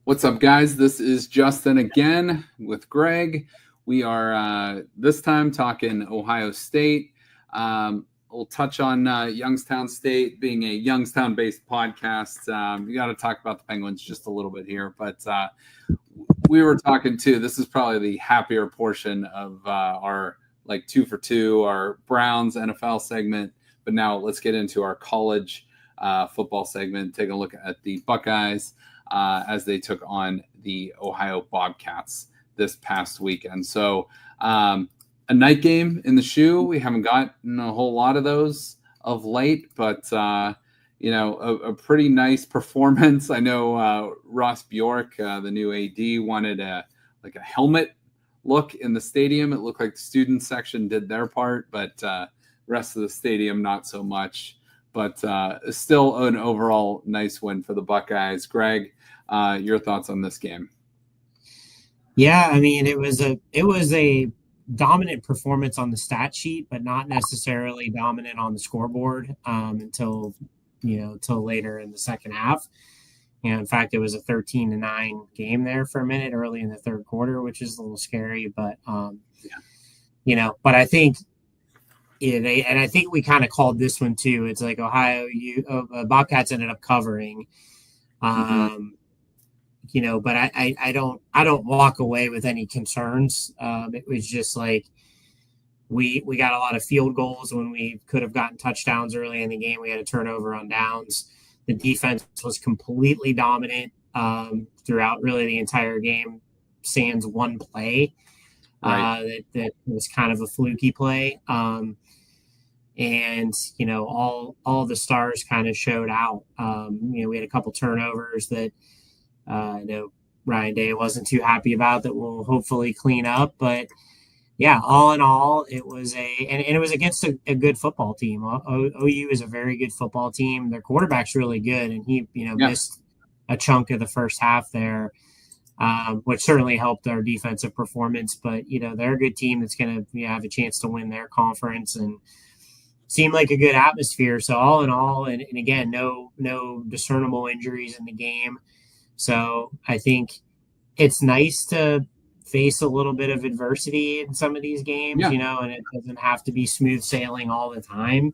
What's up, guys? This is Justin again with Greg. We are this time talking Ohio State. We'll touch on Youngstown State being a Youngstown-based podcast. We got to talk about the Penguins just a little bit here, but we were talking too. This is probably the happier portion of our like 2 for 2, our Browns NFL segment. But now let's get into our college football segment. Take a look at the Buckeyes as they took on the Ohio Bobcats this past weekend. So a night game in the shoe. We haven't gotten a whole lot of those of late, but a pretty nice performance. I know Ross Bjork, the new AD, wanted a helmet look in the stadium. It looked like the student section did their part, but rest of the stadium not so much. But still an overall nice win for the Buckeyes. Greg, your thoughts on this game? Yeah, I mean it was a dominant performance on the stat sheet, but not necessarily dominant on the scoreboard until later in the second half. In fact, it was a 13-9 game there for a minute early in the third quarter, which is a little scary. But but I think I think we kind of called this one too. It's like Bobcats ended up covering. But I don't walk away with any concerns. It was just like we got a lot of field goals when we could have gotten touchdowns early in the game. We had a turnover on downs. The defense was completely dominant throughout really the entire game, sans one play. Right. That was kind of a fluky play. And all the stars kind of showed out. We had a couple turnovers that Ryan Day wasn't too happy about that we'll hopefully clean up. But yeah, all in all, it was and it was against a good football team. OU is a very good football team. Their quarterback's really good, and he missed a chunk of the first half there, which certainly helped our defensive performance. But they're a good team that's going to have a chance to win their conference and seemed like a good atmosphere. So all in all, and again, no discernible injuries in the game. So I think it's nice to face a little bit of adversity in some of these games, and it doesn't have to be smooth sailing all the time.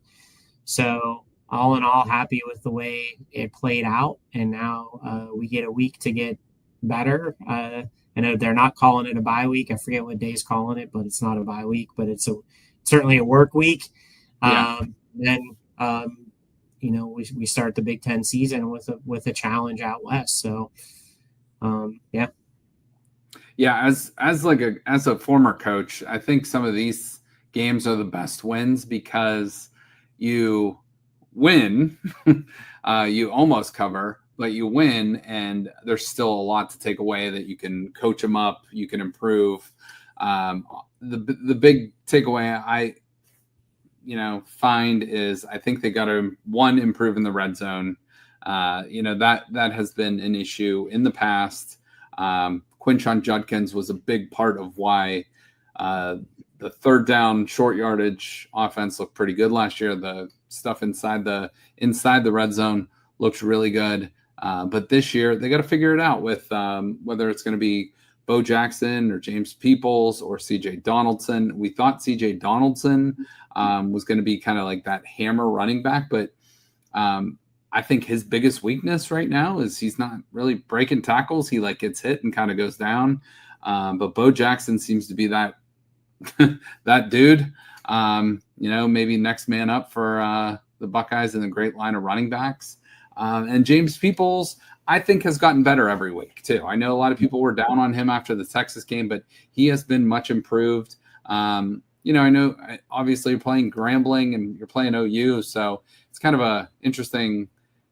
So all in all, happy with the way it played out. And now we get a week to get better. I know they're not calling it a bye week. I forget what Day's calling it, but it's not a bye week, but it's certainly a work week. Then we start the Big Ten season with a challenge out west. So, As a former coach, I think some of these games are the best wins because you win, you almost cover, but you win, and there's still a lot to take away that you can coach them up, you can improve. The big takeaway I find is I think they got to improve in the red zone. That has been an issue in the past. Quinshon Judkins was a big part of why the third down short yardage offense looked pretty good last year. The stuff inside the red zone looks really good. But this year they got to figure it out with whether it's going to be Bo Jackson or James Peoples or CJ Donaldson. We thought CJ Donaldson was going to be kind of like that hammer running back, but I think his biggest weakness right now is he's not really breaking tackles. He gets hit and kind of goes down. But Bo Jackson seems to be that that dude. Maybe next man up for the Buckeyes and a great line of running backs. And James Peoples, I think, has gotten better every week too. I know a lot of people were down on him after the Texas game, but he has been much improved. I know obviously you're playing Grambling and you're playing OU, so it's kind of a interesting.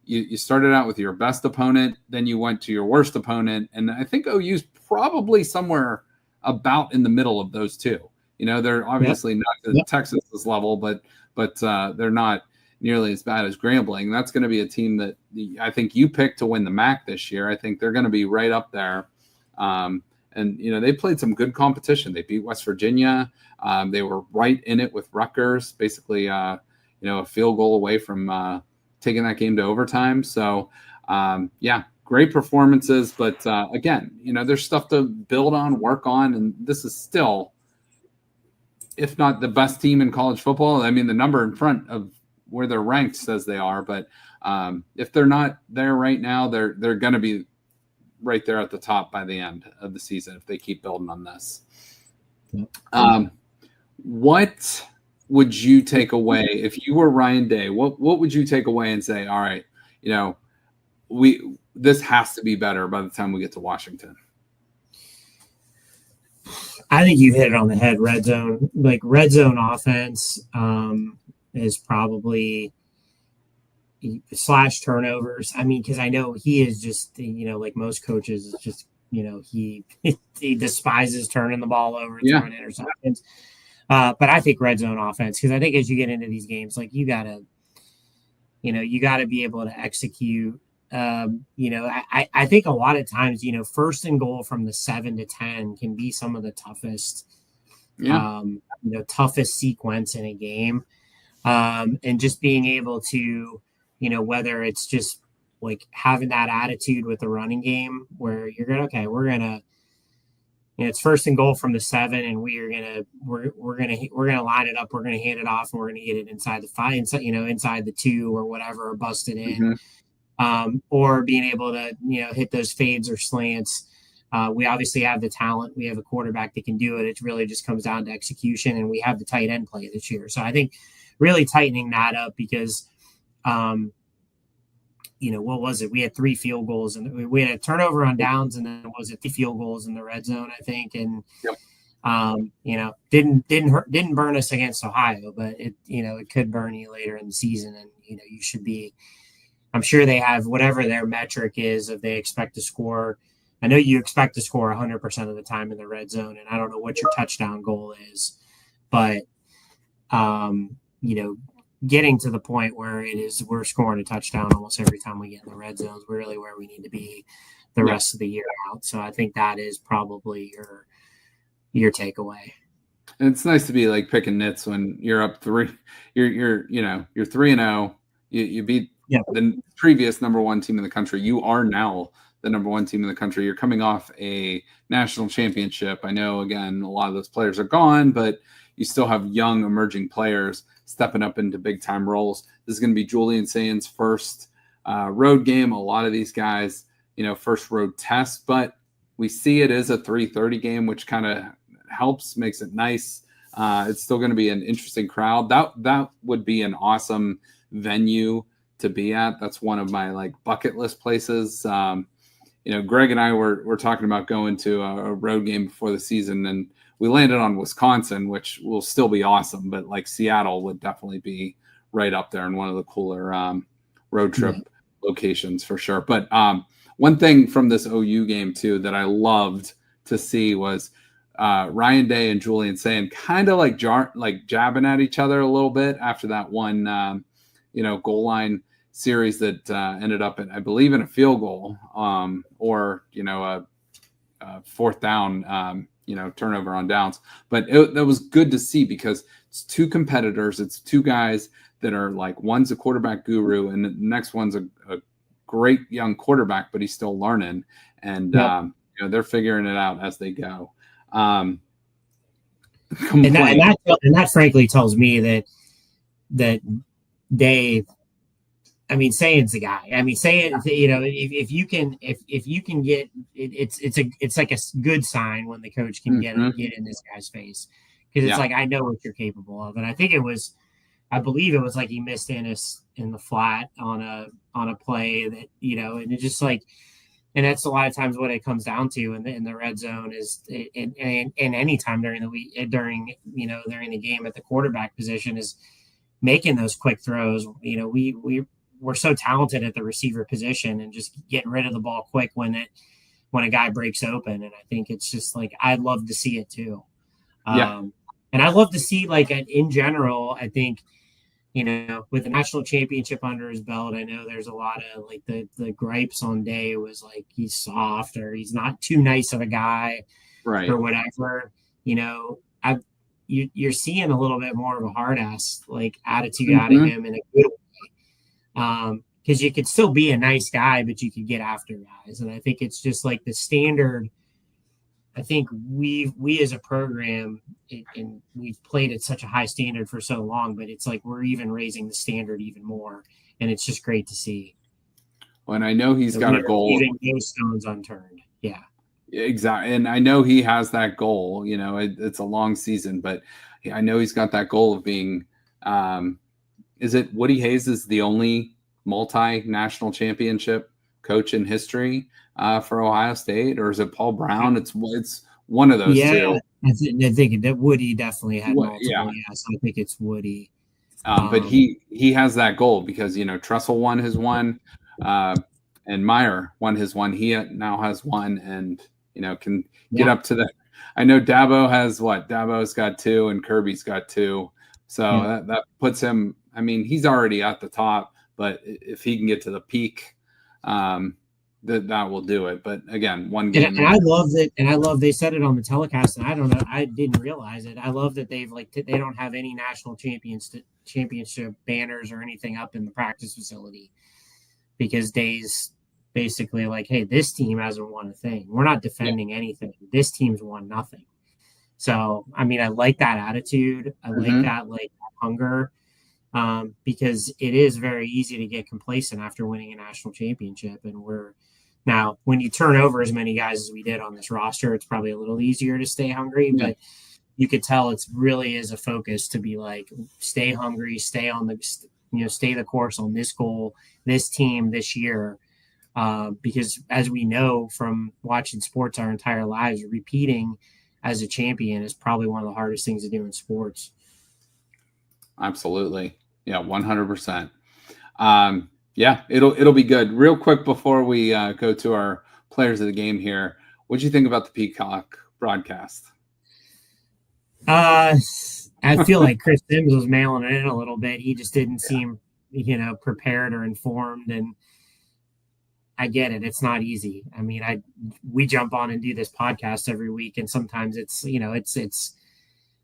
You started out with your best opponent, then you went to your worst opponent, and I think OU's probably somewhere about in the middle of those two. They're obviously not at Texas's level, but they're not nearly as bad as Grambling. That's going to be a team that I think you picked to win the MAC this year. I think they're going to be right up there. And they played some good competition. They beat West Virginia. They were right in it with Rutgers, basically, a field goal away from taking that game to overtime. So, great performances, but again, there's stuff to build on, work on, and this is still, if not the best team in college football. I mean, the number in front of where they're ranked says they are, but if they're not there right now, they're going to be right there at the top by the end of the season if they keep building on this. What would you take away if you were Ryan Day? What would you take away and say, all right, this has to be better by the time we get to Washington? I think you hit it on the head. Red zone offense is probably / turnovers. I mean, because I know he is just, like most coaches, it's just, he despises turning the ball over, throwing interceptions. But I think red zone offense, because I think as you get into these games, like you gotta be able to execute. I think a lot of times, first and goal from the 7 to 10 can be some of the toughest, toughest sequence in a game. And just being able to, whether it's just like having that attitude with the running game where you're going to, it's first and goal from the 7, and we're gonna line it up. We're gonna hand it off, and we're gonna get it inside the 5, inside the 2 or whatever, or bust it in, or being able to hit those fades or slants. We obviously have the talent. We have a quarterback that can do it. It really just comes down to execution, and we have the tight end play this year. So I think really tightening that up because, what was it? We had 3 field goals, and we had a turnover on downs, and then was it 3 field goals in the red zone, I think. And, didn't burn us against Ohio, but it could burn you later in the season. And, you should be, I'm sure they have whatever their metric is if they expect to score. I know you expect to score 100% of the time in the red zone, and I don't know what your touchdown goal is, but, getting to the point where we're scoring a touchdown almost every time we get in the red zone is really where we need to be the rest of the year out. So I think that is probably your takeaway. And it's nice to be like picking nits when you're up 3. You're 3-0. You beat the previous number 1 team in the country. You are now the number 1 team in the country. You're coming off a national championship. I know, again, a lot of those players are gone, but you still have young emerging players stepping up into big time roles. This is going to be Julian Saint's first road game. A lot of these guys, first road test, but we see it is a 3:30 game, which kind of helps, makes it nice. It's still going to be an interesting crowd. That would be an awesome venue to be at. That's one of my bucket list places. Greg and I were talking about going to a road game before the season, and we landed on Wisconsin, which will still be awesome, but Seattle would definitely be right up there and one of the cooler road trip locations for sure. But one thing from this OU game too that I loved to see was Ryan Day and Julian Saint kind of jabbing at each other a little bit after that one goal line series that ended up in, I believe, in a field goal or a 4th down. Turnover on downs. But that was good to see because it's 2 competitors. It's 2 guys that are one's a quarterback guru and the next one's a great young quarterback, but he's still learning. And, they're figuring it out as they go. And that frankly tells me that they, Saint's a guy. Saint, if you can get it's like a good sign when the coach can get in this guy's face, because it's I know what you're capable of. And I believe it was he missed Ennis in the flat on a play that and it just and that's a lot of times what it comes down to in the red zone is in any time during the week during the game at the quarterback position is making those quick throws. We're so talented at the receiver position and just getting rid of the ball quick when a guy breaks open. And I think it's just I'd love to see it too. And I'd love to see in general, I think, with the national championship under his belt, I know there's a lot of the gripes on Day was he's soft or he's not too nice of a guy, right, or whatever. You're seeing a little bit more of a hard ass attitude out of him in a good way. because you could still be a nice guy, but you could get after guys. And I think it's just like the standard. I think we as a program, and we've played at such a high standard for so long, but it's like we're even raising the standard even more, and it's just great to see. Well, and I know he's got a goal. Leaving no stones unturned. Yeah, exactly. And I know he has that goal. It's a long season, but I know he's got that goal of being. Is it Woody Hayes is the only multinational championship coach in history for Ohio State, or is it Paul Brown? It's one of those two. I think that Woody definitely had multiple. Yeah. Yes, I think it's Woody. But he has that goal because Tressel won his one, and Meyer won his one. He now has one, and can get up to that. I know Dabo has what? Dabo's got 2, and Kirby's got 2. So that puts him. I mean, he's already at the top, but if he can get to the peak, that will do it. But again, one game. And I love that. And I love they said it on the telecast. And I don't know, I didn't realize it. I love that they don't have any national championship banners or anything up in the practice facility, because Day's basically like, hey, this team hasn't won a thing. We're not defending anything. This team's won nothing. So, I mean, I like that attitude. I like that hunger, because it is very easy to get complacent after winning a national championship. And now, when you turn over as many guys as we did on this roster, it's probably a little easier to stay hungry. Yeah. But you could tell it's really is a focus to be like, stay hungry, stay the course on this goal, this team this year. Because as we know from watching sports our entire lives, repeating as a champion is probably one of the hardest things to do in sports. Absolutely. Yeah, 100%. Yeah, it'll be good. Real quick before we go to our players of the game here, what'd you think about the Peacock broadcast? I feel like Chris Sims was mailing it in a little bit. He just didn't seem, prepared or informed, and I get it. It's not easy. I mean, we jump on and do this podcast every week, and sometimes it's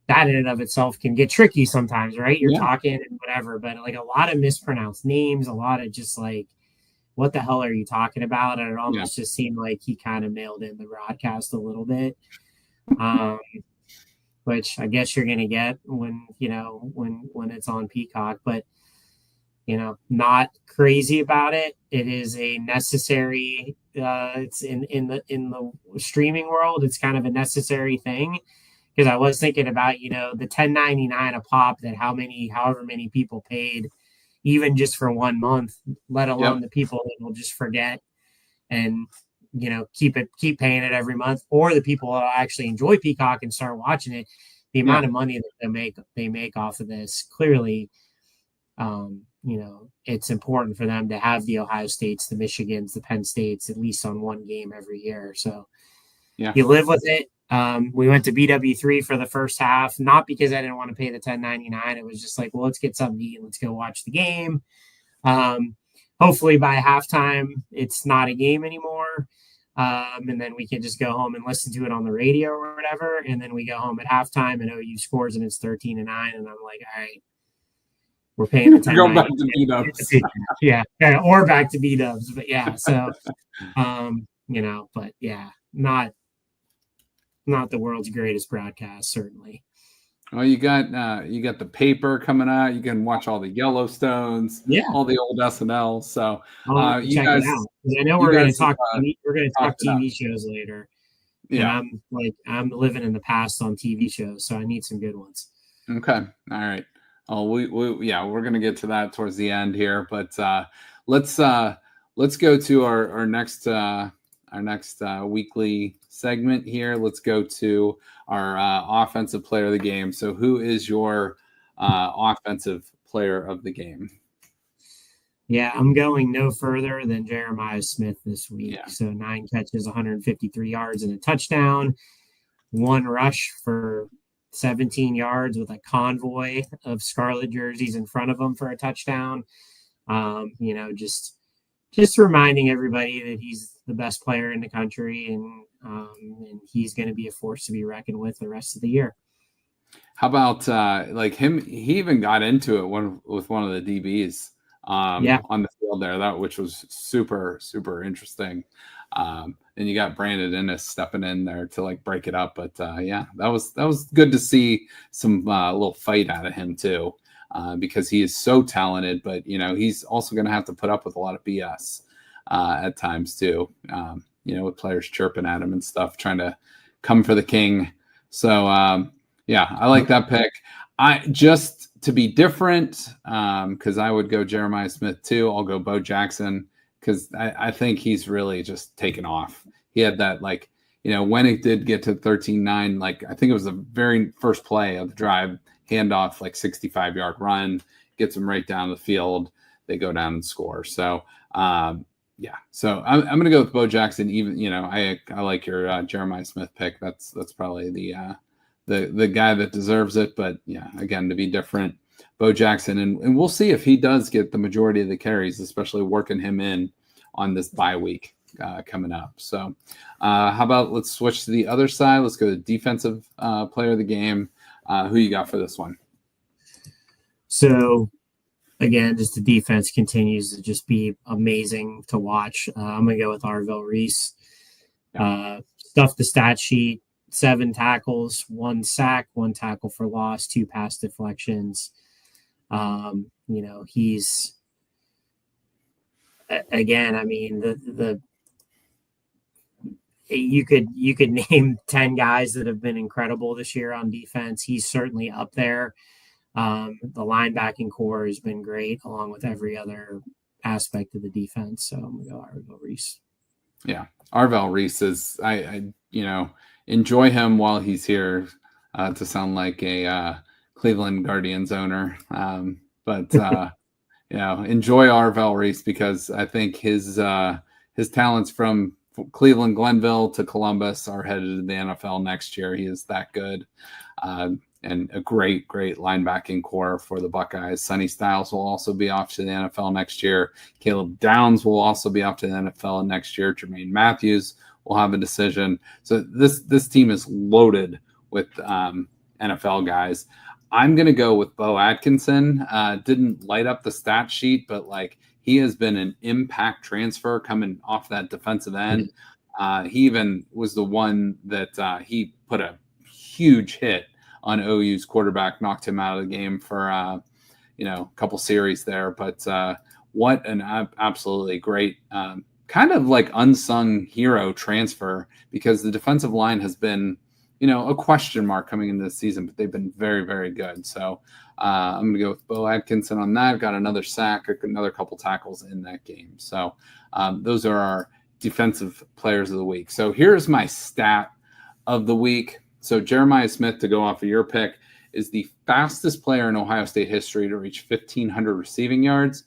that in and of itself can get tricky sometimes, right? You're talking and whatever, but like a lot of mispronounced names, a lot of just like, what the hell are you talking about? And it almost just seemed like he kind of mailed in the broadcast a little bit, which I guess you're going to get when it's on Peacock, but not crazy about it. It is a necessary, it's in the streaming world, it's kind of a necessary thing. Because I was thinking about, the $10.99 a pop that however many people paid, even just for 1 month, let alone the people that will just forget and, keep paying it every month, or the people that actually enjoy Peacock and start watching it. The amount of money that they make off of this, clearly, it's important for them to have the Ohio States, the Michigans, the Penn States, at least on one game every year. So you live with it. We went to BW3 for the first half, not because I didn't want to pay the $10.99. It was just like, well, let's get something to eat and let's go watch the game. Hopefully by halftime, it's not a game anymore. And then we can just go home and listen to it on the radio or whatever. And then we go home at halftime and OU scores and it's 13-9. And I'm like, all right, we're paying the $10.99. Go back to B-dubs. Yeah, or back to B-dubs. But yeah, so, but yeah, not the world's greatest broadcast, certainly. Well, you got the paper coming out. You can watch all the Yellowstones, all the old SNL. So you guys, I know we're going to talk. We're going to talk TV shows later. Yeah, and I'm living in the past on TV shows, so I need some good ones. Okay, all right. Oh, we're going to get to that towards the end here, but let's go to our next weekly segment here. Let's go to our offensive player of the game. So who is your offensive player of the game? Yeah, I'm going no further than Jeremiah Smith this week. Yeah. So 9 catches, 153 yards and a touchdown, 1 rush for 17 yards with a convoy of Scarlet jerseys in front of him for a touchdown. Just reminding everybody that he's the best player in the country, and he's going to be a force to be reckoned with the rest of the year. How about him? He even got into it with one of the DBs Yeah. on the field there, which was super, super interesting. And you got Brandon Innes stepping in there to like break it up. But yeah, that was good to see some little fight out of him too, because he is so talented. But he's also going to have to put up with a lot of BS at times too. With players chirping at him and stuff, trying to come for the king. So yeah, I like that pick. I just to be different, because I would go Jeremiah Smith too. I'll go Bo Jackson because I think he's really just taken off. He had that when it did get to 13-9, like I think it was the very first play of the drive, handoff, like 65-yard run, gets them right down the field. They go down and score. So yeah, so I'm going to go with Bo Jackson. Even I like your Jeremiah Smith pick. That's probably the guy that deserves it. But yeah, again, to be different, Bo Jackson, and we'll see if he does get the majority of the carries, especially working him in on this bye week coming up. So how about let's switch to the other side. Let's go to defensive player of the game. Who you got for this one? So again, just the defense continues to just be amazing to watch. I'm going to go with Arvell Reese. Stuffed the stat sheet, 7 tackles, 1 sack, 1 tackle for loss, 2 pass deflections. He's again, I mean, you could name 10 guys that have been incredible this year on defense. He's certainly up there. The linebacking core has been great, along with every other aspect of the defense. So I'm gonna go Arvell Reese. Yeah, Arvell Reese is I enjoy him while he's here. To sound like a Cleveland Guardians owner, but enjoy Arvell Reese because I think his talents from Cleveland, Glenville to Columbus are headed to the NFL next year. He is that good. And a great linebacking core for the Buckeyes. Sonny Styles will also be off to the NFL next year. Caleb Downs will also be off to the NFL next year. Jermaine Matthews will have a decision. So this team is loaded with NFL guys. I'm going to go with Bo Atkinson. Didn't light up the stat sheet, but he has been an impact transfer coming off that defensive end. He even was the one that he put a huge hit on OU's quarterback, knocked him out of the game for a couple series there. But what an absolutely great kind of like unsung hero transfer, because the defensive line has been a question mark coming into the season, but they've been very, very good. So I'm going to go with Bo Atkinson on that. Got another sack, another couple tackles in that game. So those are our defensive players of the week. So here's my stat of the week. So Jeremiah Smith, to go off of your pick, is the fastest player in Ohio State history to reach 1,500 receiving yards.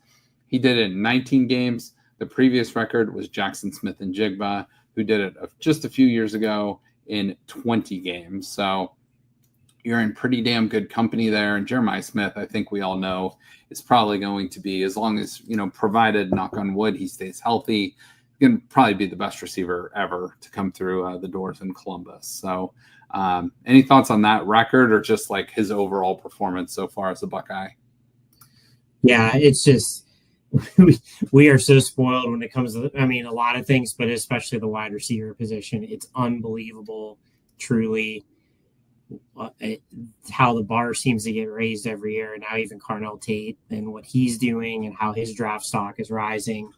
He did it in 19 games. The previous record was Jackson Smith-Njigba, who did it just a few years ago in 20 games. So you're in pretty damn good company there. And Jeremiah Smith, I think we all know, is probably going to be, as long as, provided, knock on wood, he stays healthy, going to probably be the best receiver ever to come through the doors in Columbus. So any thoughts on that record, or just like his overall performance so far as a Buckeye? Yeah, it's just we are so spoiled when it comes to, a lot of things, but especially the wide receiver position. It's unbelievable, truly, how the bar seems to get raised every year. And now even Carnell Tate and what he's doing and how his draft stock is rising.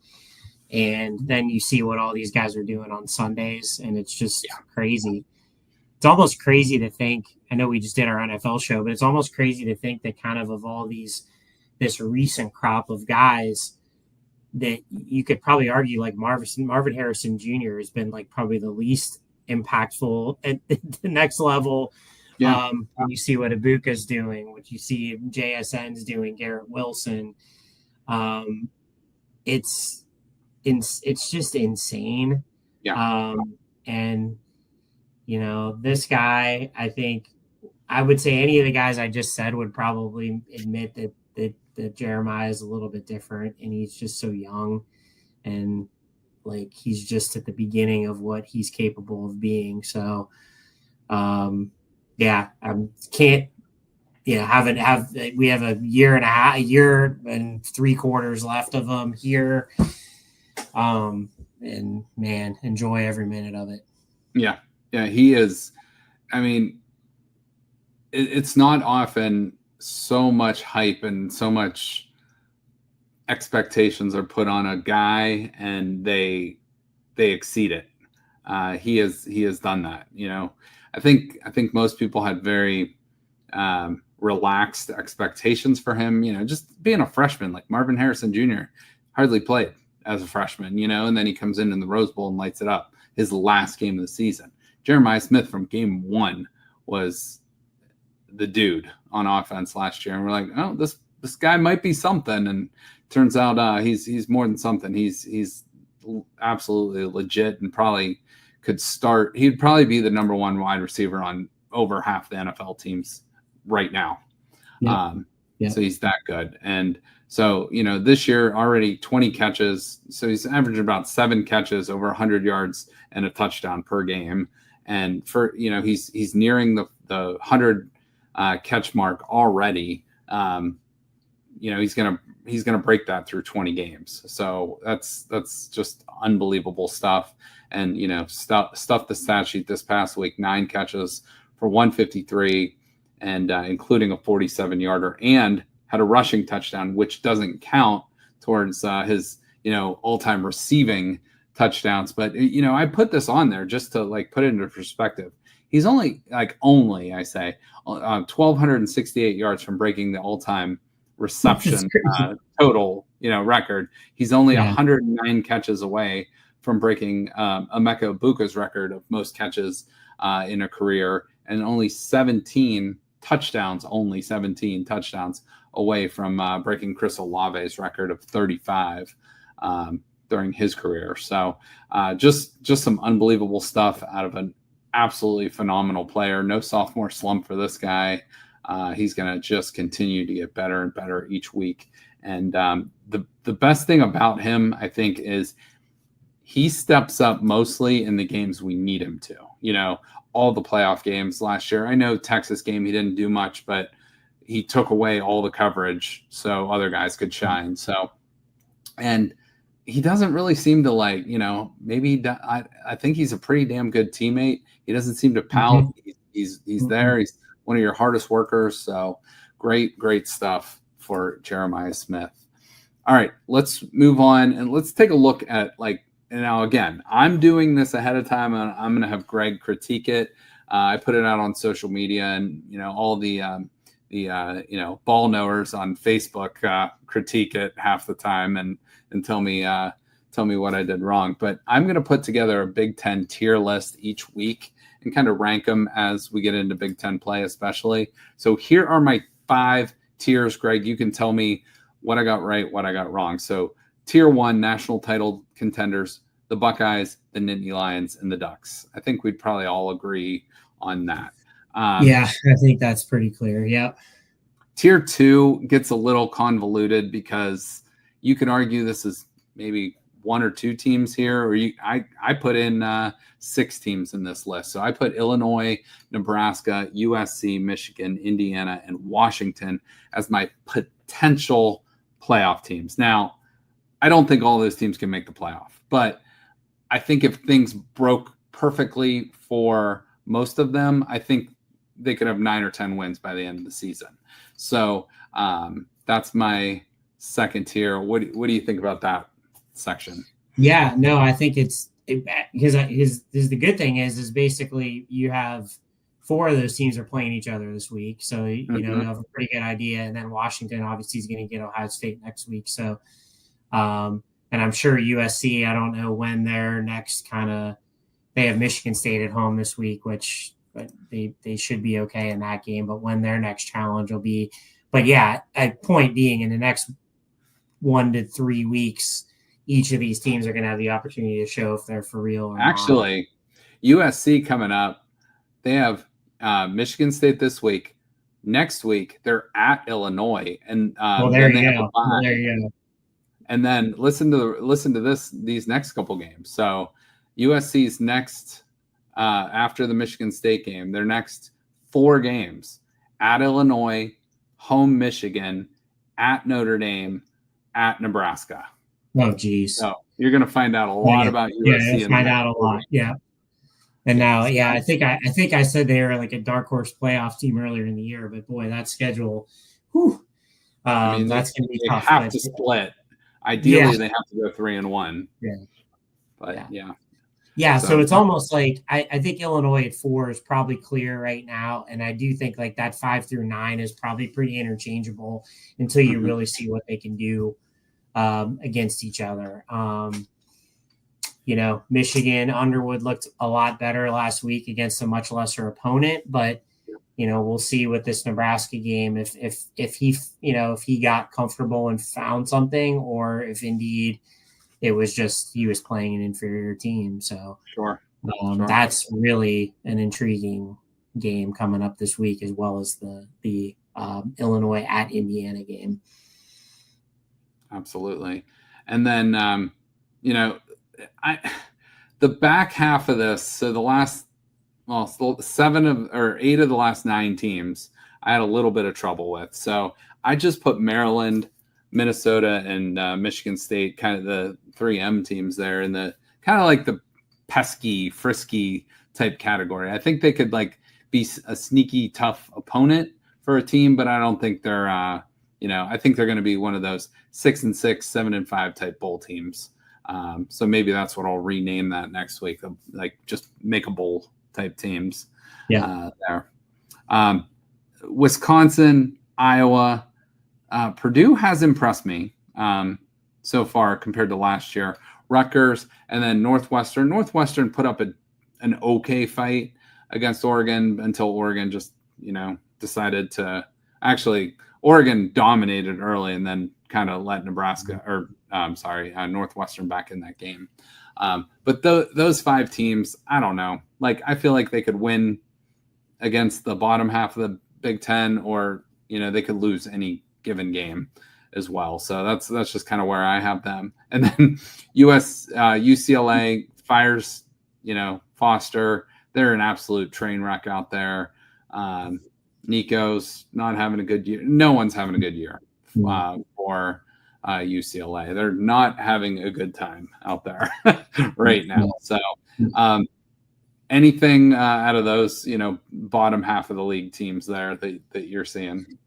And then you see what all these guys are doing on Sundays, and it's just crazy. It's almost crazy to think, I know we just did our NFL show, but it's almost crazy to think that kind of all this recent crop of guys that you could probably argue like Marvin Harrison Jr. has been like probably the least impactful at the next level. Yeah. When you see what Ibuka's doing, what you see JSN's doing, Garrett Wilson, it's just insane. Yeah. And this guy, I think I would say any of the guys I just said would probably admit that Jeremiah is a little bit different, and he's just so young, and he's just at the beginning of what he's capable of being. So, I can't we have a year and 3/4 left of them here. And man, enjoy every minute of it. Yeah, he is. I mean, it's not often so much hype and so much expectations are put on a guy and they exceed it. He has done that. I think most people had very relaxed expectations for him. Just being a freshman, like Marvin Harrison Jr. hardly played as a freshman, and then he comes in the Rose Bowl and lights it up. His last game of the season. Jeremiah Smith from game 1 was the dude on offense last year, and we're like, oh, this guy might be something, and turns out he's more than something. He's absolutely legit and probably could start. He'd probably be the number 1 wide receiver on over half the NFL teams right now. Yeah. So he's that good. And so, this year already 20 catches. So he's averaging about 7 catches over 100 yards and a touchdown per game. And for, he's nearing the 100 catch mark already. He's going to break that through 20 games. So that's just unbelievable stuff. And, stuff the stat sheet this past week, 9 catches for 153 and including a 47-yarder, and had a rushing touchdown, which doesn't count towards his, all-time receiving touchdowns. But, I put this on there just to put it into perspective. He's only 1,268 yards from breaking the all-time reception total, record. He's only 109 catches away from breaking Emeka Egbuka's record of most catches in a career, and only 17 touchdowns away from breaking Chris Olave's record of 35 during his career. So just some unbelievable stuff out of an absolutely phenomenal player. No sophomore slump for this guy. He's going to just continue to get better and better each week. And the best thing about him, I think, is he steps up mostly in the games we need him to. All the playoff games last year. I know Texas game, he didn't do much, but he took away all the coverage so other guys could shine. So, and he doesn't really seem to maybe I think he's a pretty damn good teammate. He doesn't seem to pout. Mm-hmm. He's there. He's one of your hardest workers. So great stuff for Jeremiah Smith. All right, let's move on and let's take a look at and now again, I'm doing this ahead of time, and I'm going to have Greg critique it. I put it out on social media, and all the ball knowers on Facebook critique it half the time and tell me what I did wrong. But I'm going to put together a Big Ten tier list each week and kind of rank them as we get into Big Ten play, especially. So here are my 5 tiers, Greg. You can tell me what I got right, what I got wrong. So Tier 1, national title contenders, the Buckeyes, the Nittany Lions, and the Ducks. I think we'd probably all agree on that. Yeah, I think that's pretty clear. Yep. Tier 2 gets a little convoluted because you can argue this is maybe 1 or 2 teams here, or I put in 6 teams in this list. So I put Illinois, Nebraska, USC, Michigan, Indiana, and Washington as my potential playoff teams. Now, I don't think all those teams can make the playoff, but I think if things broke perfectly for most of them, I think they could have 9 or 10 wins by the end of the season. So that's my second tier. What do you think about that section? Yeah, no, I think because the good thing is basically you have 4 of those teams are playing each other this week. So, you have a pretty good idea. And then Washington obviously is going to get Ohio State next week. So, and I'm sure USC, I don't know when their next they have Michigan State at home this week, which they should be okay in that game, but when their next challenge will be. But yeah, at point being in the next 1 to 3 weeks, each of these teams are going to have the opportunity to show if they're for real or Actually, not. USC coming up, they have Michigan State this week. Next week, they're at Illinois, and there you go. And then listen to these next couple games. So USC's next after the Michigan State game, their next 4 games at Illinois, home Michigan, at Notre Dame, at Nebraska. Oh, geez. So you're going to find out a lot about USC. Yeah, find out a lot. Yeah. And now, I think I said they were like a dark horse playoff team earlier in the year, but boy, that schedule, whew, I mean, that's going to be tough. They have to split. Ideally, they have to go 3-1. Yeah. But yeah. So it's almost like I think Illinois at 4 is probably clear right now, and I do think like that 5 through 9 is probably pretty interchangeable until you really see what they can do against each other. Michigan, Underwood looked a lot better last week against a much lesser opponent, but we'll see with this Nebraska game if he got comfortable and found something, or if indeed it was just he was playing an inferior team. So sure. That's really an intriguing game coming up this week, as well as the Illinois at Indiana game. Absolutely. And then the back half of this, so the last 8 of the last 9 teams I had a little bit of trouble with. So I just put Maryland, Minnesota, and Michigan State, kind of the 3M teams there, in the kind of like the pesky, frisky type category. I think they could like be a sneaky, tough opponent for a team, but I don't think they're I think they're going to be one of those 6-6, 7-5 type bowl teams. So maybe that's what I'll rename that next week. Like just make a bowl type teams. There. Wisconsin, Iowa, Purdue has impressed me so far compared to last year. Rutgers, and then Northwestern. Northwestern put up an okay fight against Oregon until Oregon just decided to Oregon dominated early and then kind of let Northwestern back in that game. But those 5 teams, I don't know. Like, I feel like they could win against the bottom half of the Big Ten, or, they could lose any given game as well. So that's just kind of where I have them. And then UCLA fires, Foster. They're an absolute train wreck out there. Nico's not having a good year. No one's having a good year for UCLA. They're not having a good time out there right now. So anything out of those, bottom half of the league teams there that you're seeing?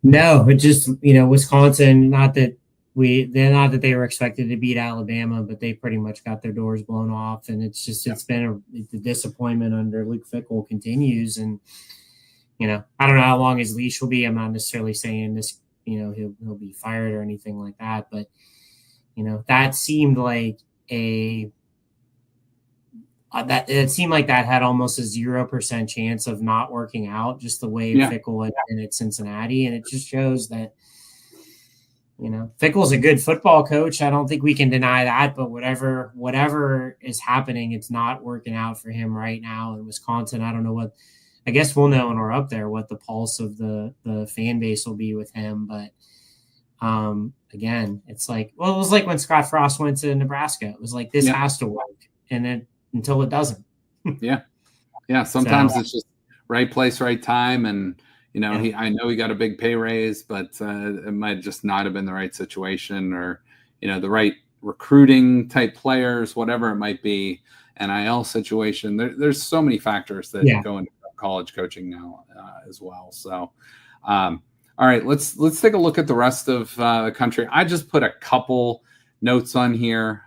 No, it just, Wisconsin, not that they were expected to beat Alabama, but they pretty much got their doors blown off. And it's just, it's been the disappointment under Luke Fickell continues. And, I don't know how long his leash will be. I'm not necessarily saying this, he'll be fired or anything like that. But, that seemed like that had almost a 0% chance of not working out, just the way Fickell had been at Cincinnati. And it just shows that, Fickell's a good football coach. I don't think we can deny that, but whatever is happening, it's not working out for him right now in Wisconsin. I don't know I guess we'll know when we're up there what the pulse of the fan base will be with him. But again, it's like, it was like when Scott Frost went to Nebraska. It was like, this has to work. And then until it doesn't. Yeah. Sometimes it's just right place, right time. And, I know he got a big pay raise, but it might just not have been the right situation, or, the right recruiting type players, whatever it might be. NIL situation. There's so many factors that go into college coaching now as well. So, all right, let's take a look at the rest of the country. I just put a couple notes on here,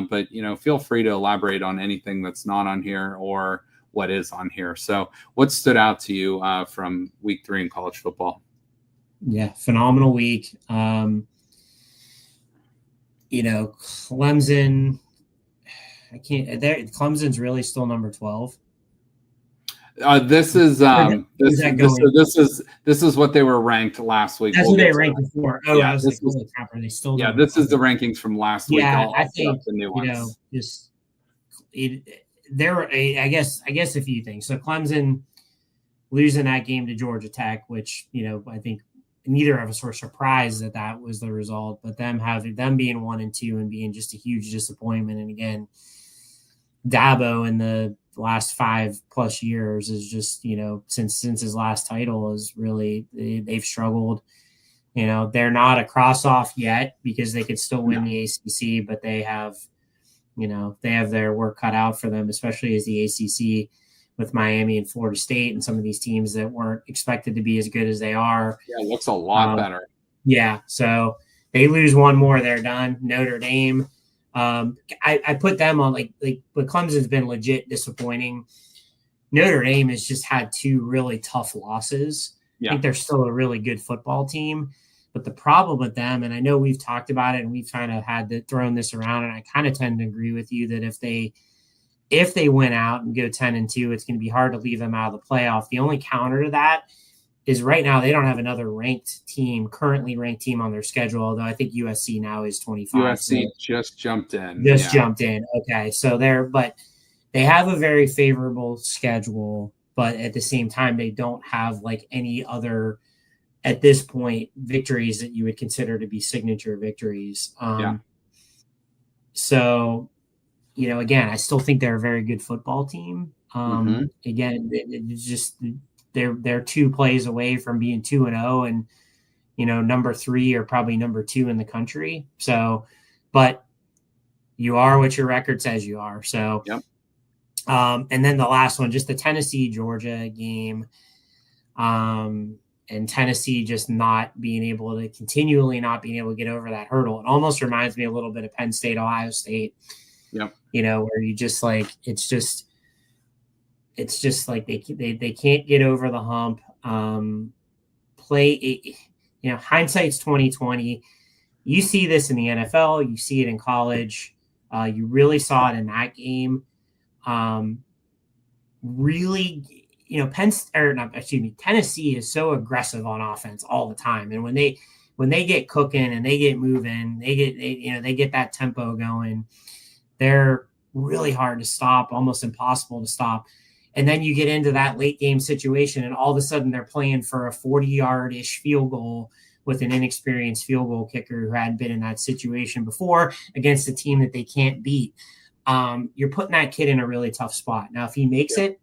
but feel free to elaborate on anything that's not on here or what is on here. So what stood out to you from week 3 in college football? Yeah, phenomenal week. Clemson, Clemson's really still number 12. This is what they were ranked last week. That's what they ranked before. Oh, yeah, I was like, holy crap, are they still? Yeah, this is the rankings from last week. Yeah, I think the new ones. I guess a few things. So Clemson losing that game to Georgia Tech, which I think neither of us were surprised that was the result, but them being 1-2 and being just a huge disappointment. And again, Dabo and the the last 5+ years is just, since his last title is really, they've struggled. They're not a cross off yet because they could still win the ACC, but they have their work cut out for them, especially as the ACC with Miami and Florida State and some of these teams that weren't expected to be as good as they are. Yeah, it looks a lot better. Yeah, so they lose one more, they're done. Notre Dame, I put them on but Clemson's been legit disappointing. Notre Dame has just had 2 really tough losses. Yeah. I think they're still a really good football team. But the problem with them, and I know we've talked about it and we've kind of thrown this around, and I kind of tend to agree with you that if they win out and go 10-2, it's going to be hard to leave them out of the playoff. The only counter to that is right now they don't have another currently ranked team on their schedule, although I think USC now is 25. USC just jumped in. Jumped in. Okay. So they have a very favorable schedule, but at the same time, they don't have any other, at this point, victories that you would consider to be signature victories. So, again, I still think they're a very good football team. Again, it's just they're 2 plays away from being 2-0 and, number 3 or probably number 2 in the country. So, but you are what your record says you are. So, and then the last one, just the Tennessee-Georgia game. And Tennessee just continually not being able to get over that hurdle. It almost reminds me a little bit of Penn State, Ohio State. Yep. Where you just it's just like they can't get over the hump. Hindsight's 2020. You see this in the NFL, you see it in college. You really saw it in that game. Tennessee is so aggressive on offense all the time. And when they get cooking and they get moving, they get that tempo going, they're really hard to stop, almost impossible to stop. And then you get into that late game situation and all of a sudden they're playing for a 40-yard-ish field goal with an inexperienced field goal kicker who hadn't been in that situation before against a team that they can't beat. You're putting that kid in a really tough spot. Now, if he makes it,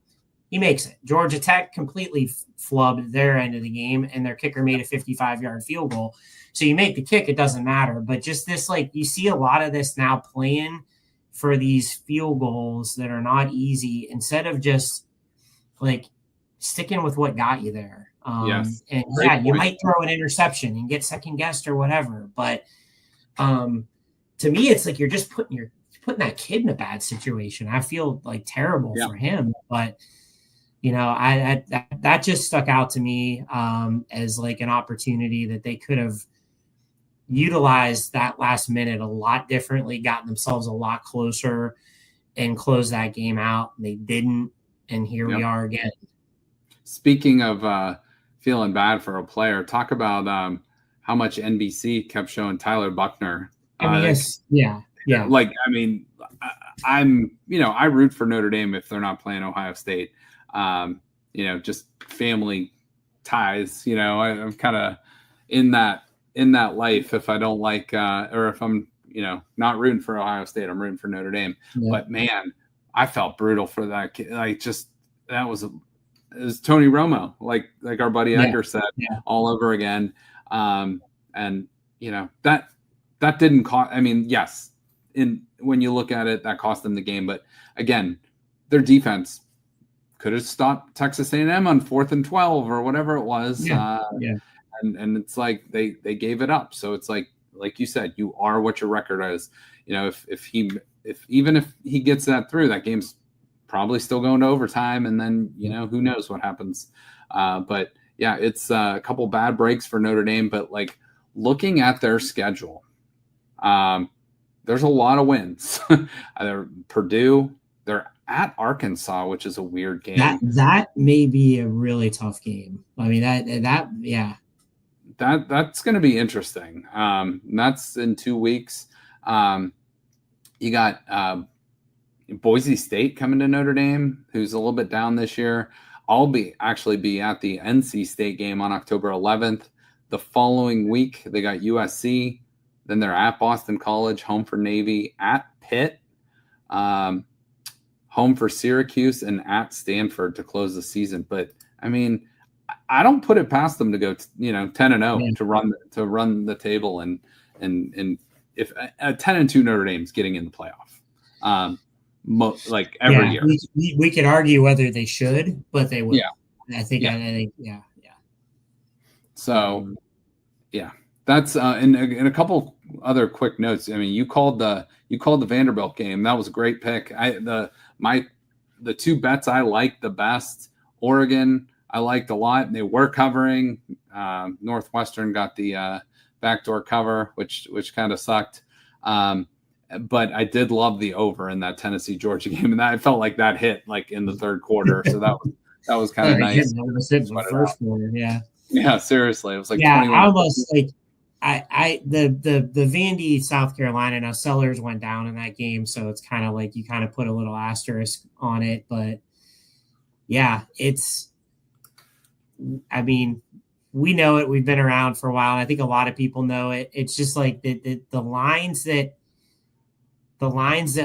he makes it. Georgia Tech completely flubbed their end of the game, and their kicker made a 55-yard field goal. So you make the kick, it doesn't matter. But just this, you see a lot of this now playing for these field goals that are not easy instead of just, sticking with what got you there. Yes. And, you might throw an interception and get second-guessed or whatever. But to me, it's you're just putting that kid in a bad situation. I feel terrible for him. But – that just stuck out to me as an opportunity that they could have utilized that last minute a lot differently, gotten themselves a lot closer and closed that game out. They didn't. And here we are again. Speaking of feeling bad for a player, talk about how much NBC kept showing Tyler Buckner. Yeah. I root for Notre Dame if they're not playing Ohio State. Just family ties, I'm kind of in that life. If I don't like, or if I'm, not rooting for Ohio State, I'm rooting for Notre Dame. Yeah. But man, I felt brutal for that kid. It was Tony Romo, like our buddy Edgar said, all over again. And that didn't cost, yes. When you look at it, that cost them the game, but again, their defense could have stopped Texas A&M on 4th and 12 or whatever it was. And it's they gave it up. So it's like you said, you are what your record is. If he gets that through, that game's probably still going to overtime. And then, who knows what happens. But yeah, it's a couple bad breaks for Notre Dame, but looking at their schedule, there's a lot of wins. They're Purdue, they're at Arkansas, which is a weird game. That may be a really tough game. That's going to be interesting. That's in 2 weeks. You got Boise State coming to Notre Dame, who's a little bit down this year. I'll be at the NC State game on October 11th. The following week, they got USC. Then they're at Boston College, home for Navy, at Pitt. home for Syracuse and at Stanford to close the season. But I mean, I don't put it past them to go, 10-0 to run the table and if a 10-2 Notre Dame's getting in the playoff, like every year. We could argue whether they should, but they will. Yeah, I think. So, that's and a couple other quick notes. I mean, you called the Vanderbilt game. That was a great pick. The two bets I liked the best. Oregon, I liked a lot. They were covering. Northwestern got the backdoor cover, which kind of sucked. But I did love the over in that Tennessee Georgia game, and I felt like that hit like in the third quarter. So that was kind of nice. The first quarter, yeah. Yeah, seriously, it was like 21. I almost like the Vandy South Carolina. Now Sellers went down in that game, so it's kind of like you kind of put a little asterisk on it. But yeah, I mean, we know it. We've been around for a while. And I think a lot of people know it. It's just like the lines that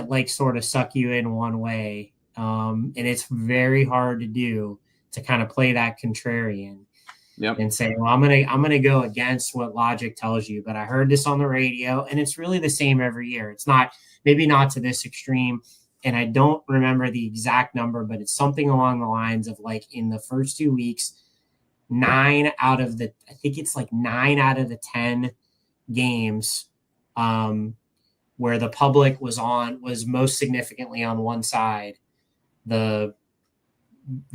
like sort of suck you in one way, and it's very hard to do to kind of play that contrarian. Yep. And say, well, I'm gonna go against what logic tells you, but I heard this on the radio, and it's really the same every year. It's maybe not to this extreme, and I don't remember the exact number, but it's something along the lines of like in the first 2 weeks, 9 out of the 10 games where the public was most significantly on one side, the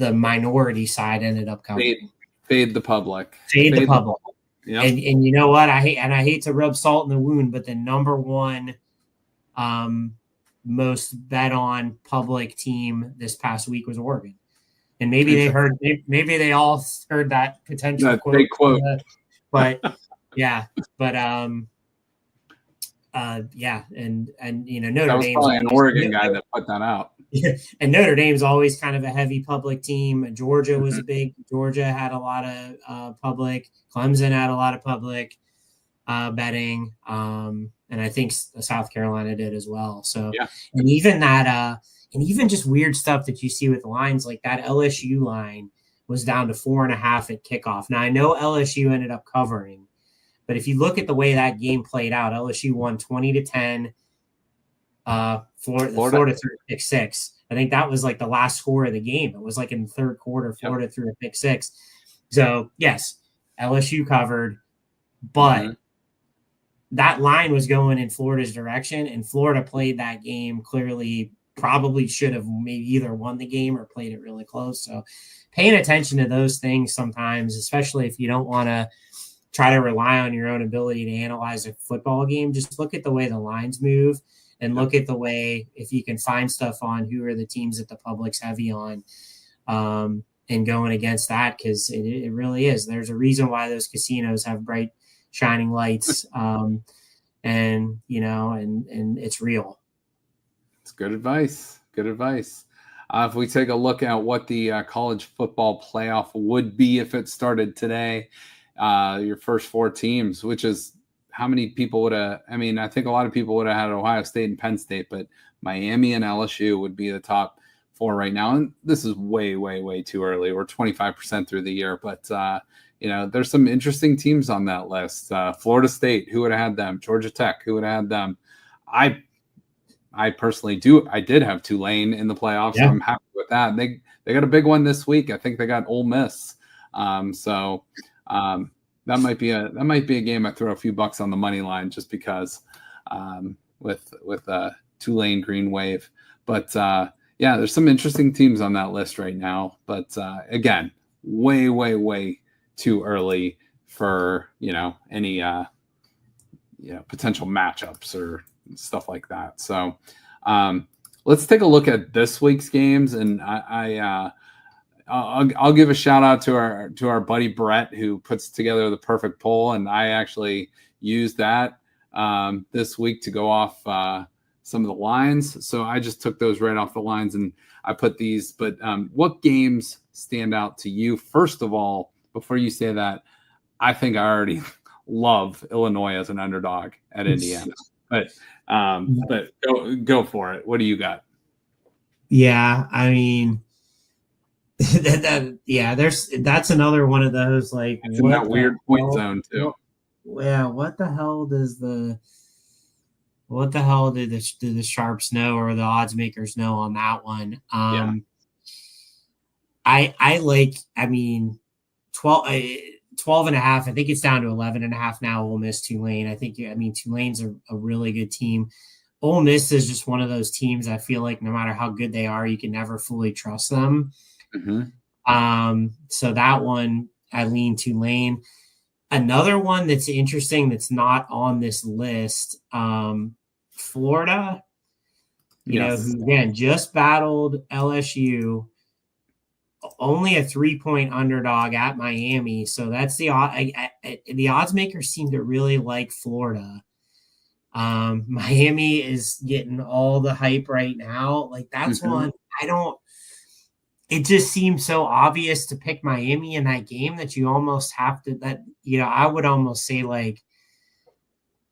minority side ended up coming. Fade the public. Fade the public. Yep. And you know what? I hate to rub salt in the wound, but the number one most bet on public team this past week was Oregon. And maybe they all heard that potential quote. Big quote. But yeah. But and Notre that was Dame's probably an Oregon guy that put that out. And Notre Dame's always kind of a heavy public team. Georgia was Georgia had a lot of public. Clemson had a lot of public betting. And I think South Carolina did as well. So, and even that, and even just weird stuff that you see with lines like that LSU line was down to 4.5 at kickoff. Now I know LSU ended up covering, but if you look at the way that game played out, LSU won 20-10. Florida threw a pick 6. I think that was like the last score of the game. It was like in the third quarter, Florida threw a pick 6. So yes, LSU covered, but that line was going in Florida's direction, and Florida played that game clearly. Probably should have maybe either won the game or played it really close. So paying attention to those things sometimes, especially if you don't want to try to rely on your own ability to analyze a football game, just look at the way the lines move. And look at the way, if you can find stuff on who are the teams that the public's heavy on, and going against that, because it really is. There's a reason why those casinos have bright, shining lights, and it's real. It's good advice. Good advice. If we take a look at what the college football playoff would be if it started today, your first 4 teams, which is how many people would have, I think a lot of people would have had Ohio State and Penn State, but Miami and LSU would be the top 4 right now. And this is way, way, way too early. We're 25% through the year, but there's some interesting teams on that list. Florida State, who would have had them? Georgia Tech, who would have had them? I personally did have Tulane in the playoffs. So I'm happy with that. They got a big one this week. I think they got Ole Miss. That might be a game I throw a few bucks on the money line just because with Tulane Green Wave. But there's some interesting teams on that list right now. But again, way, way, way too early for any potential matchups or stuff like that. So let's take a look at this week's games, and I'll give a shout out to our buddy Brett, who puts together the perfect poll, and I actually used that this week to go off some of the lines. So I just took those right off the lines and I put these. But what games stand out to you? First of all, before you say that, I think I already love Illinois as an underdog at Indiana. But go for it. What do you got? Yeah, I mean, that's another one of those like It's in that weird point hell, zone too. what, yeah, what the hell do the sharps know or the odds makers know on that one? Yeah. I mean 12, 12 and a half. I think it's down to 11 and a half now. Ole Miss, Tulane. I mean, Tulane's a really good team. Ole Miss is just one of those teams I feel like no matter how good they are, you can never fully trust them. Mm-hmm. So that one, I lean Tulane. Another one that's interesting that's not on this list, Florida, Yes. who again just battled LSU, only a 3-point underdog at Miami. So that's the odds makers seem to really like Florida. Miami is getting all the hype right now. Like that's Mm-hmm. one I don't. It just seems so obvious to pick Miami in that game that you almost have to. I would almost say like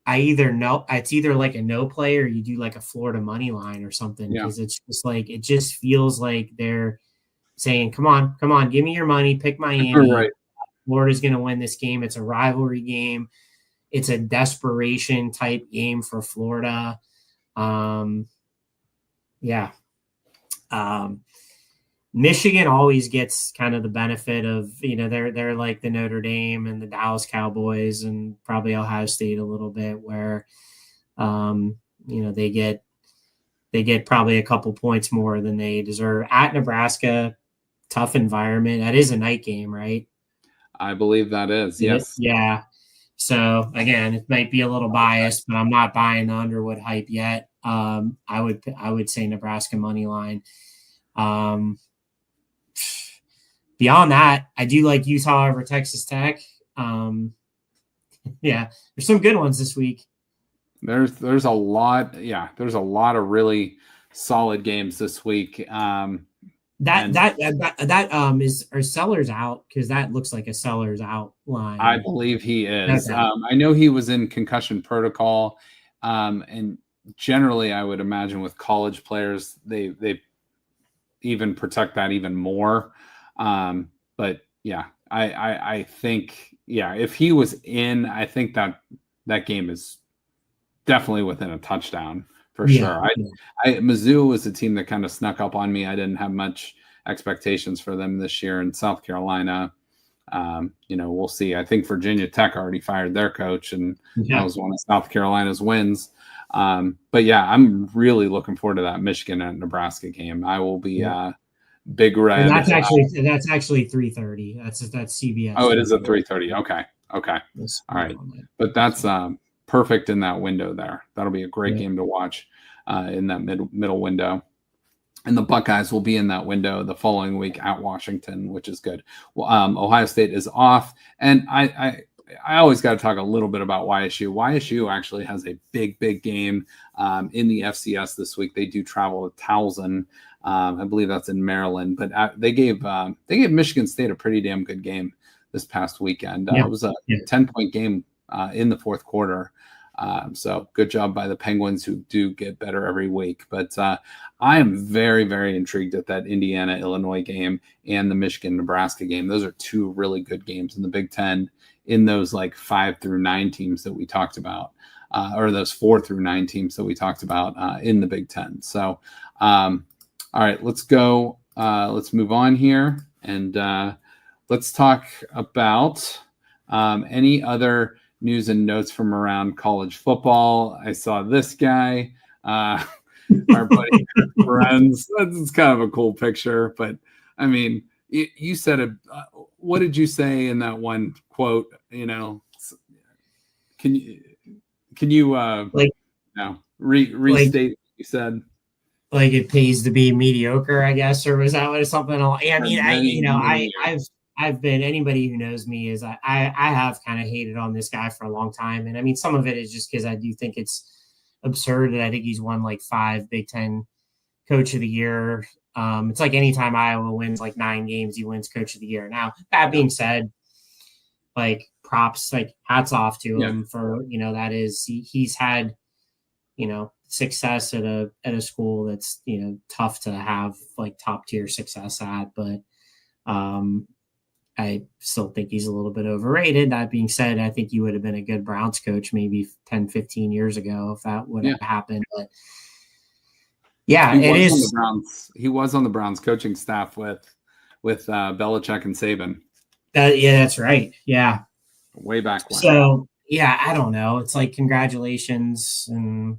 I either know it's either like a no play or you do like a Florida money line or something Yeah. because it's just like it just feels like they're saying, come on, give me your money, pick Miami. Right. Florida's going to win this game. It's a rivalry game. It's a desperation type game for Florida. Yeah. Michigan always gets kind of the benefit of, they're like the Notre Dame and the Dallas Cowboys and probably Ohio State a little bit where, they get probably a couple points more than they deserve at Nebraska. Tough environment. That is a night game, right? I believe that is. Yes. Yeah. So again, it might be a little biased, but I'm not buying the Underwood hype yet. I would say Nebraska money line. Beyond that, I do like Utah over Texas Tech. Yeah, there's some good ones this week. There's a lot. Yeah, there's a lot of really solid games this week. Is Sellers out because that looks like a Sellers out line. I believe he is. Okay. I know he was in concussion protocol, and generally, I would imagine with college players, they even protect that even more. But yeah, I think if he was in, I think that game is definitely within a touchdown for sure. Mizzou was a team that kind of snuck up on me. I didn't have much expectations for them this year in South Carolina. We'll see. I think Virginia Tech already fired their coach, and that was one of South Carolina's wins. But yeah, I'm really looking forward to that Michigan and Nebraska game. I will be Big Red. And that's actually 3:30. That's CBS. Oh, it is at 3:30. Okay. All right, but that's perfect in that window there. That'll be a great game to watch in that middle window. And the Buckeyes will be in that window the following week at Washington, which is good. Well, Ohio State is off, and I always got to talk a little bit about YSU. YSU actually has a big game in the FCS this week. They do travel to Towson. I believe that's in Maryland, but they gave Michigan State a pretty damn good game this past weekend. It was a 10-point game in the fourth quarter. So good job by the Penguins, who do get better every week. But I am very, very intrigued at that Indiana-Illinois game and the Michigan-Nebraska game. Those are two really good games in the Big Ten in those like 5 through 9 teams that we talked about, or those 4 through 9 teams that we talked about in the Big Ten. So, all right, let's go. Let's move on here, and let's talk about any other news and notes from around college football. I saw this guy, our buddy friends. It's kind of a cool picture, but I mean, you said it. What did you say in that one quote? Can you restate what you said? Like it pays to be mediocre, I guess, or was that something? I mean, I've been, anybody who knows me is I have kind of hated on this guy for a long time. And I mean, some of it is just because I do think it's absurd that I think he's won like 5 Big Ten Coach of the Year. It's like anytime Iowa wins like 9 games, he wins Coach of the Year. Now, that being said, like props, like hats off to him for, that is, he's had success at a school that's, tough to have like top tier success at. But I still think he's a little bit overrated. That being said, I think he would have been a good Browns coach maybe 10, 15 years ago if that would have happened. But yeah, it is. He was on the Browns coaching staff with Belichick and Saban. Yeah, that's right. Yeah. Way back when. So, yeah, I don't know. It's like, congratulations. And,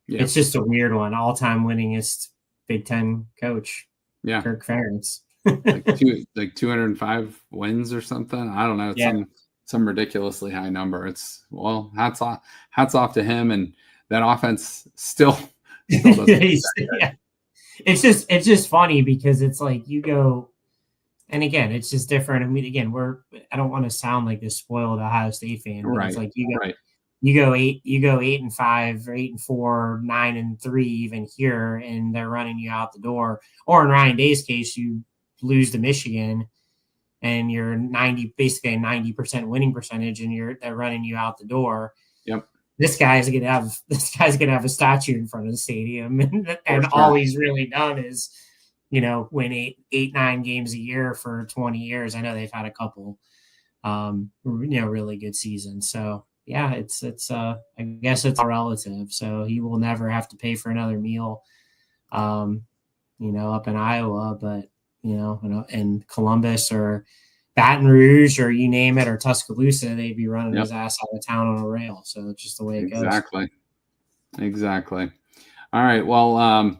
it's just a weird one. All-time winningest Big Ten coach. Yeah. Kirk Ferentz. like 205 wins or something. I don't know. It's some ridiculously high number. It's, well, hats off to him, and that offense still doesn't. Yeah. It's just funny because it's like you go, and again, it's just different. I mean, again, I don't want to sound like this spoiled Ohio State fan, but it's like you go 8-5 or 8-4, 9-3 even here, and they're running you out the door. Or in Ryan Day's case, you lose to Michigan and you're basically a 90% winning percentage, and they're running you out the door. Yep. This guy's gonna have a statue in front of the stadium, and all he's really done is, win 8-9 games a year for 20 years. I know they've had a couple, really good seasons. So yeah, it's I guess it's all relative. So he will never have to pay for another meal, up in Iowa, but in Columbus or Baton Rouge or you name it, or Tuscaloosa, they'd be running his ass out of town on a rail. So it's just the way it goes. Exactly. All right. Well,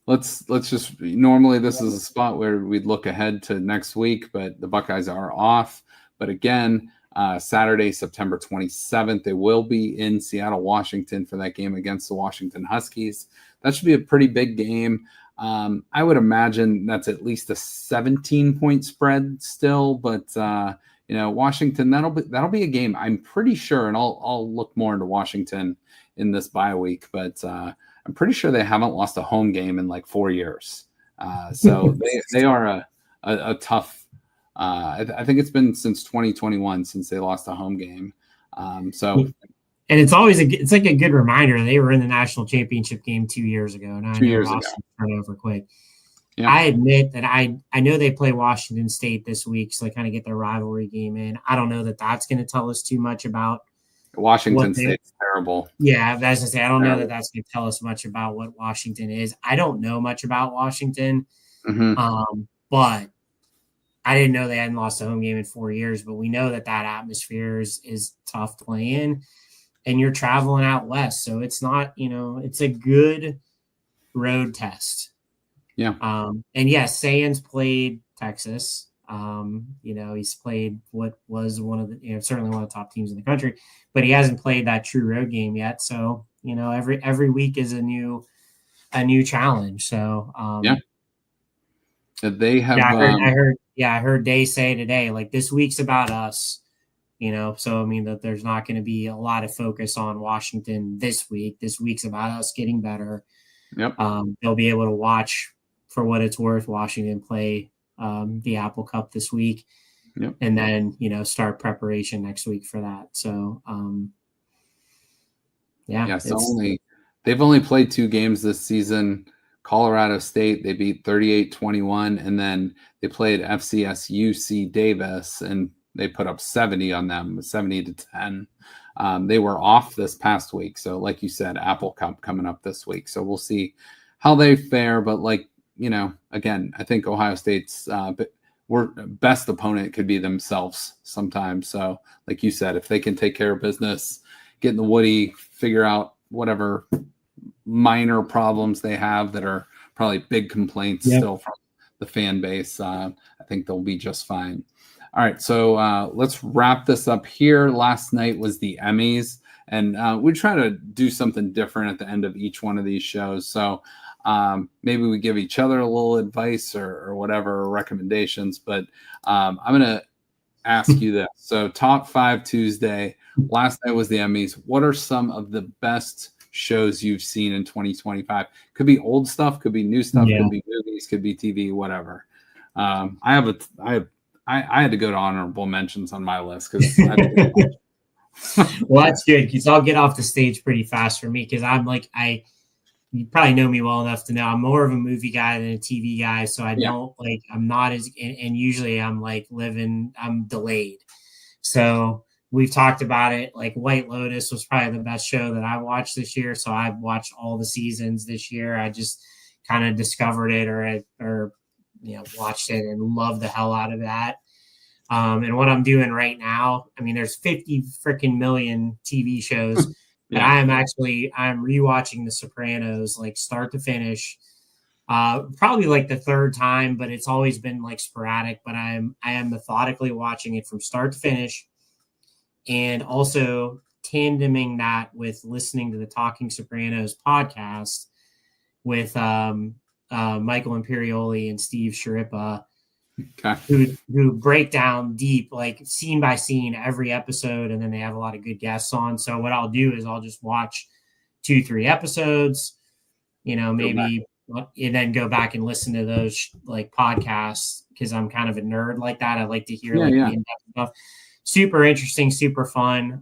let's just, normally this is a spot where we'd look ahead to next week, but the Buckeyes are off. But again, Saturday, September 27th, they will be in Seattle, Washington for that game against the Washington Huskies. That should be a pretty big game. I would imagine that's at least a 17-point spread still, but Washington, that'll be a game, I'm pretty sure, and I'll look more into Washington in this bye week, but I'm pretty sure they haven't lost a home game in like 4 years. So they are a tough. I think it's been since 2021 since they lost a home game. And it's always it's like a good reminder. They were in the national championship game 2 years ago. And 2 years ago. Turnover quick. Yeah. I admit that I know they play Washington State this week, so they kind of get their rivalry game in. I don't know that that's going to tell us too much about Washington State's terrible. Yeah, that's to say, I don't know that that's going to tell us much about what Washington is. I don't know much about Washington, but I didn't know they hadn't lost a home game in 4 years. But we know that atmosphere is tough to play in. And you're traveling out west, so it's not, it's a good road test. Yeah. And yes, Sands played Texas. He's played what was one of the, certainly one of the top teams in the country, but he hasn't played that true road game yet. So, every week is a new challenge. So, they have. I heard Day say today, like, this week's about us. So I mean that there's not going to be a lot of focus on Washington this week. This week's about us getting better. Yep. They'll be able to watch, for what it's worth, Washington play the Apple Cup this week. Yep. And then, start preparation next week for that. So, they've only played 2 games this season. Colorado State, they beat 38-21, and then they played FCS UC Davis, and they put up 70 on them, 70-10. They were off this past week. So like you said, Apple Cup coming up this week. So we'll see how they fare. But again, I think Ohio State's best opponent could be themselves sometimes. So like you said, if they can take care of business, get in the Woody, figure out whatever minor problems they have that are probably big complaints still from the fan base, I think they'll be just fine. All right, so let's wrap this up here. Last night was the Emmys, and we try to do something different at the end of each one of these shows. So maybe we give each other a little advice or whatever, or recommendations. But I'm going to ask you this. So Top 5 Tuesday, last night was the Emmys. What are some of the best shows you've seen in 2025? Could be old stuff, could be new stuff, could be movies, could be TV, whatever. I had to go to honorable mentions on my list because Well, that's good because I'll get off the stage pretty fast for me because I'm like you probably know me well enough to know I'm more of a movie guy than a TV guy. So I Yeah. don't like, I'm not as, and usually I'm like I'm delayed. So we've talked about it. Like White Lotus was probably the best show that I watched this year. So I've watched all the seasons this year. I just kind of discovered it or, watched it and loved the hell out of that. And what I'm doing right now, I mean, there's 50 freaking million TV shows. But Yeah. I'm rewatching The Sopranos, like start to finish. Probably like the third time, but it's always been like sporadic. But I am methodically watching it from start to finish, and also tandeming that with listening to the Talking Sopranos podcast with Michael Imperioli and Steve Sharippa, who break down deep, like scene by scene, every episode, and then they have a lot of good guests on. So what I'll do is I'll just watch 2-3 episodes, maybe, and then go back and listen to those like podcasts because I'm kind of a nerd like that. I like to hear the in-depth stuff. Super interesting, super fun.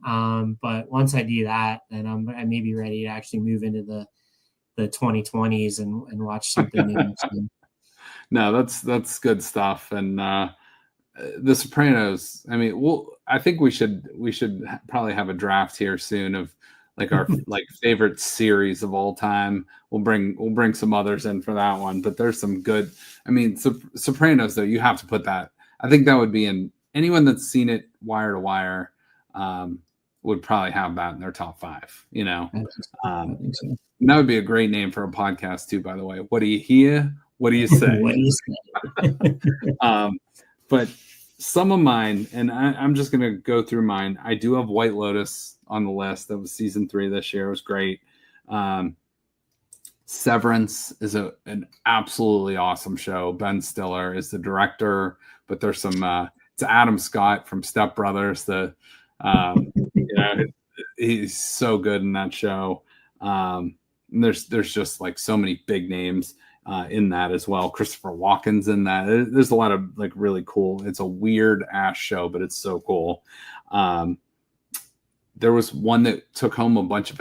But once I do that, then I may be ready to actually move into the 2020s and watch something new. No, that's good stuff. And The Sopranos, I mean, I think we should probably have a draft here soon of like our like favorite series of all time. We'll bring some others in for that one, but there's some good. I mean, Sopranos though, you have to put that. I think that would be in anyone that's seen it wire to wire would probably have that in their top 5. I think so. That would be a great name for a podcast too. By the way, what do you hear? What do you say? What do you say? But some of mine, and I'm just going to go through mine. I do have White Lotus on the list. That was season 3 this year. It was great. Severance is an absolutely awesome show. Ben Stiller is the director, but there's some, it's Adam Scott from Step Brothers. He's so good in that show. There's just like so many big names in that as well. Christopher Walken's in that. There's a lot of like really cool. It's a weird ass show, but it's so cool. There was one that took home a bunch of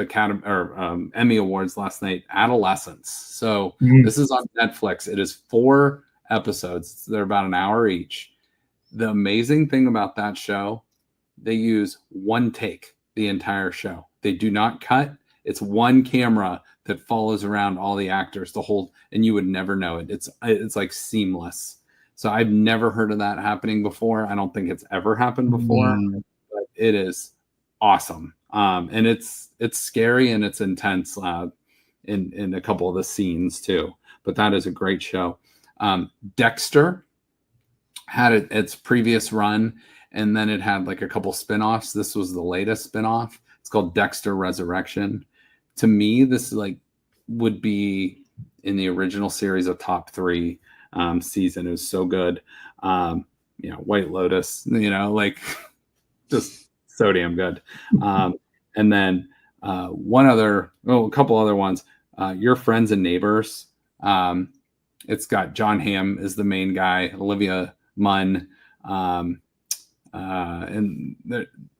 Emmy awards last night. Adolescence. So this is on Netflix. It is 4 episodes. They're about an hour each. The amazing thing about that show, they use one take the entire show. They do not cut. It's one camera that follows around all the actors and you would never know it. It's like seamless. So I've never heard of that happening before. I don't think it's ever happened before, but it is awesome. And it's scary and it's intense in a couple of the scenes too, but that is a great show. Dexter had its previous run and then it had like a couple spinoffs. This was the latest spinoff. It's called Dexter Resurrection. To me, this would be in the original series of top 3 season. It was so good. White Lotus, like just so damn good. And then a couple other ones. Your Friends and Neighbors. It's got John Hamm as the main guy, Olivia Munn, and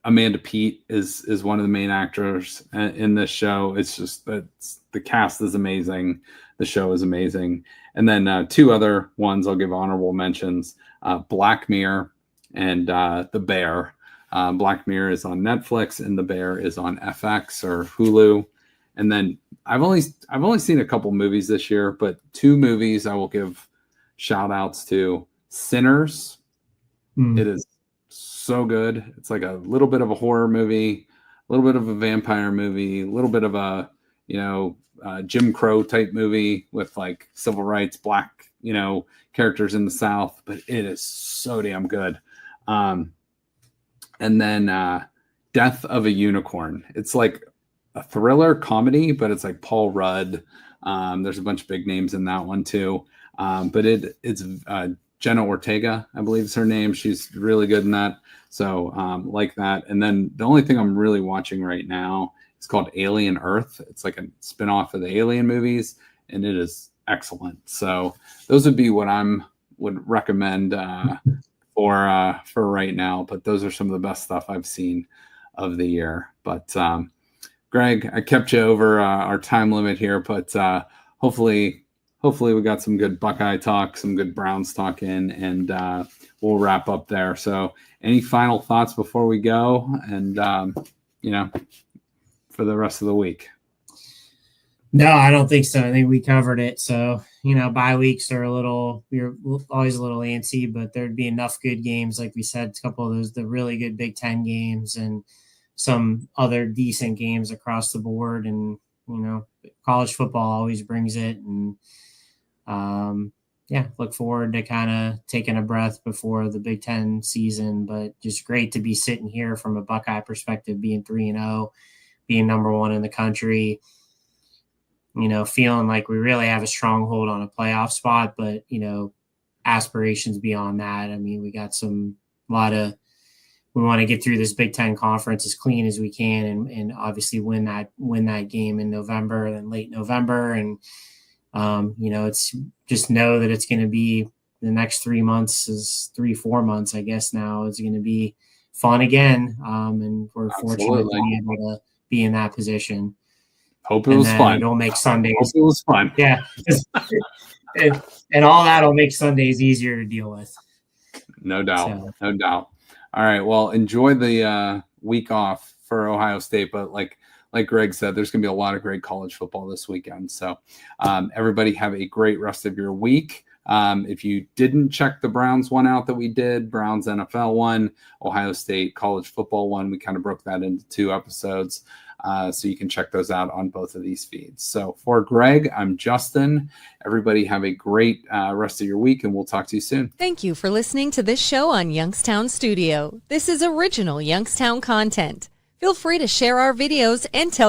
Amanda Peet is one of the main actors in this show. It's just that the cast is amazing. The show is amazing. And then 2 other ones I'll give honorable mentions. Black Mirror and The Bear. Black Mirror is on Netflix and The Bear is on FX or Hulu. And then I've only seen a couple movies this year, but 2 movies I will give shout outs to. Sinners. It is so good. It's like a little bit of a horror movie, a little bit of a vampire movie, a little bit of a Jim Crow type movie with like civil rights, black characters in the South, but it is so damn good. And then Death of a Unicorn. It's like a thriller comedy, but it's like Paul Rudd. There's a bunch of big names in that one too. But it's Jenna Ortega, I believe is her name. She's really good in that. So like that. And then the only thing I'm really watching right now is called Alien Earth. It's like a spinoff of the Alien movies, and it is excellent. So those would be what would recommend for right now. But those are some of the best stuff I've seen. of the year. But Greg, I kept you over our time limit here, but hopefully we got some good Buckeye talk, some good Browns talk in, and we'll wrap up there. So any final thoughts before we go and, for the rest of the week? No, I don't think so. I think we covered it. So, bye weeks are we're always a little antsy, but there'd be enough good games. Like we said, a couple of those, the really good Big Ten games and some other decent games across the board. And, college football always brings it. And, look forward to kind of taking a breath before the Big Ten season, but just great to be sitting here from a Buckeye perspective, being 3-0, being number one in the country, feeling like we really have a stronghold on a playoff spot, but, aspirations beyond that. I mean, we got we want to get through this Big Ten conference as clean as we can and obviously win that game in November and late November. And, it's just know that it's going to be the next 3 months 4 months, I guess now is going to be fun again. And we're fortunate to be able to be in that position. Hope it was fun. It'll make Sundays. Hope it was fun. Yeah. and all that'll make Sundays easier to deal with. No doubt. No doubt. All right. Well, enjoy the week off for Ohio State. But like Greg said, there's going to be a lot of great college football this weekend. So everybody have a great rest of your week. If you didn't check the Browns one out that we did, Browns NFL one, Ohio State college football one, we kind of broke that into 2 episodes. So you can check those out on both of these feeds. So for Greg, I'm Justin. Everybody have a great rest of your week, and we'll talk to you soon. Thank you for listening to this show on Youngstown Studio. This is original Youngstown content. Feel free to share our videos and tell